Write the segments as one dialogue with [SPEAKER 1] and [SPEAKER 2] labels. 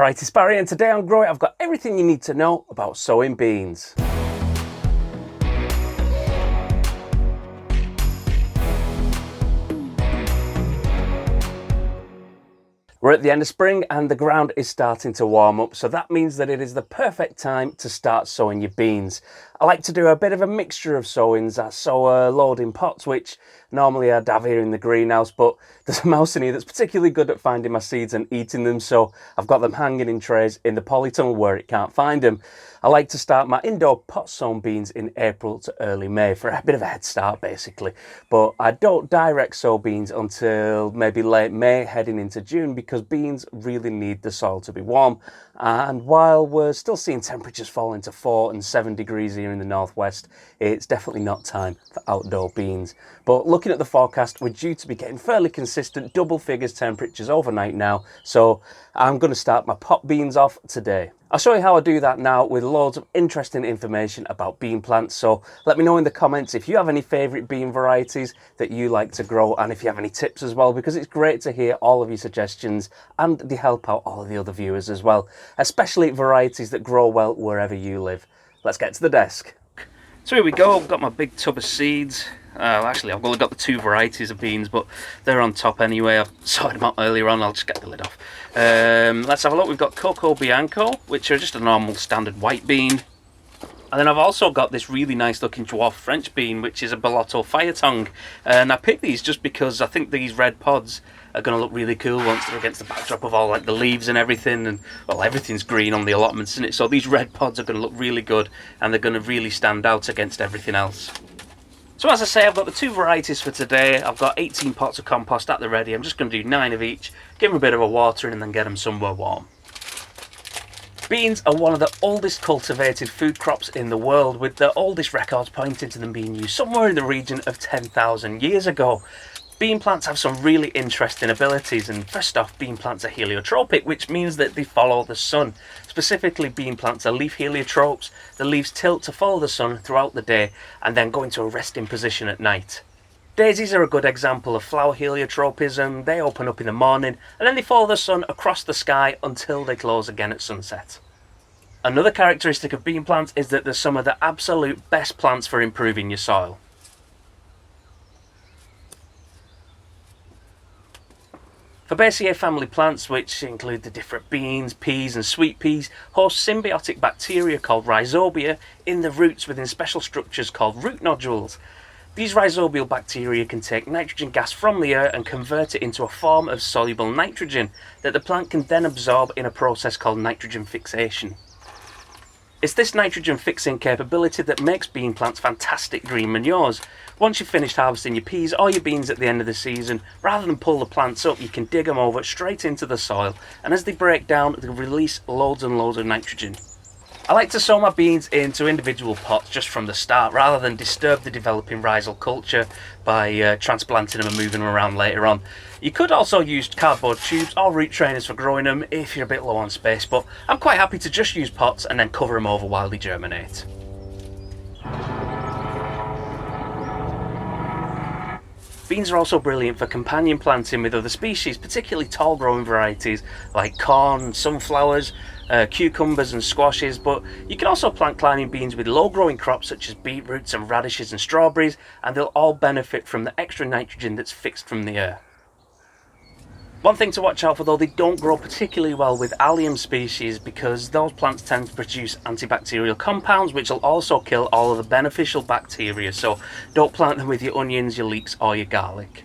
[SPEAKER 1] Alright, it's Barry, and today on Grow It I've got everything you need to know about sowing beans. We're at the end of spring and the ground is starting to warm up, so that means that it is the perfect time to start sowing your beans. I like to do a bit of a mixture of sowings. I sow a load in pots, which normally I'd have here in the greenhouse, but there's a mouse in here that's particularly good at finding my seeds and eating them, so I've got them hanging in trays in the polytunnel where it can't find them. I like to start my indoor pot sown beans in April to early May for a bit of a head start basically, but I don't direct sow beans until maybe late May heading into June, because beans really need the soil to be warm, and while we're still seeing temperatures fall into 4 and 7 degrees here in the northwest, it's definitely not time for outdoor beans. But looking at the forecast, we're due to be getting fairly consistent double figures temperatures overnight now, so I'm going to start my pot beans off today. I'll show you how I do that now with loads of interesting information about bean plants, so let me know in the comments if you have any favourite bean varieties that you like to grow, and if you have any tips as well, because it's great to hear all of your suggestions and they help out all of the other viewers as well, especially varieties that grow well wherever you live. Let's get to the desk. So here we go, I've got my big tub of seeds. Actually, I've only got the 2 varieties of beans, but they're on top anyway. I've sorted them out earlier on. I'll just get the lid off. Let's have a look. We've got Coco Bianco, which are just a normal standard white bean. And then I've also got this really nice looking dwarf French bean, which is a Bellotto fire tongue. And I picked these just because I think these red pods are going to look really cool once they're against the backdrop of all like the leaves and everything, and well, everything's green on the allotments, isn't it? So these red pods are going to look really good, and they're going to really stand out against everything else. So as I say, I've got the 2 varieties for today. I've got 18 pots of compost at the ready. I'm just going to do 9 of each, give them a bit of a watering, and then get them somewhere warm. Beans are one of the oldest cultivated food crops in the world, with the oldest records pointing to them being used somewhere in the region of 10,000 years ago. Bean plants have some really interesting abilities, and first off, bean plants are heliotropic, which means that they follow the sun. Specifically, bean plants are leaf heliotropes. The leaves tilt to follow the sun throughout the day and then go into a resting position at night. Daisies are a good example of flower heliotropism. They open up in the morning and then they follow the sun across the sky until they close again at sunset. Another characteristic of bean plants is that they're some of the absolute best plants for improving your soil. Fabaceae family plants, which include the different beans, peas and sweet peas, host symbiotic bacteria called rhizobia in the roots within special structures called root nodules. These rhizobial bacteria can take nitrogen gas from the air and convert it into a form of soluble nitrogen that the plant can then absorb in a process called nitrogen fixation. It's this nitrogen fixing capability that makes bean plants fantastic green manures. Once you've finished harvesting your peas or your beans at the end of the season, rather than pull the plants up, you can dig them over straight into the soil, and as they break down, they release loads and loads of nitrogen. I like to sow my beans into individual pots just from the start, rather than disturb the developing rhizal culture by transplanting them and moving them around later on. You could also use cardboard tubes or root trainers for growing them if you're a bit low on space, but I'm quite happy to just use pots and then cover them over while they germinate. Beans are also brilliant for companion planting with other species, particularly tall growing varieties like corn, sunflowers, cucumbers and squashes, but you can also plant climbing beans with low growing crops such as beetroots and radishes and strawberries, and they'll all benefit from the extra nitrogen that's fixed from the air. One thing to watch out for though, they don't grow particularly well with allium species, because those plants tend to produce antibacterial compounds which will also kill all of the beneficial bacteria, so don't plant them with your onions, your leeks or your garlic.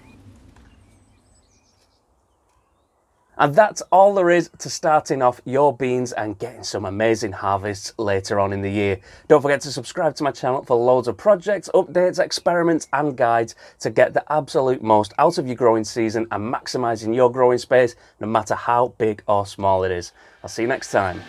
[SPEAKER 1] And that's all there is to starting off your beans and getting some amazing harvests later on in the year. Don't forget to subscribe to my channel for loads of projects, updates, experiments and guides to get the absolute most out of your growing season and maximising your growing space, no matter how big or small it is. I'll see you next time.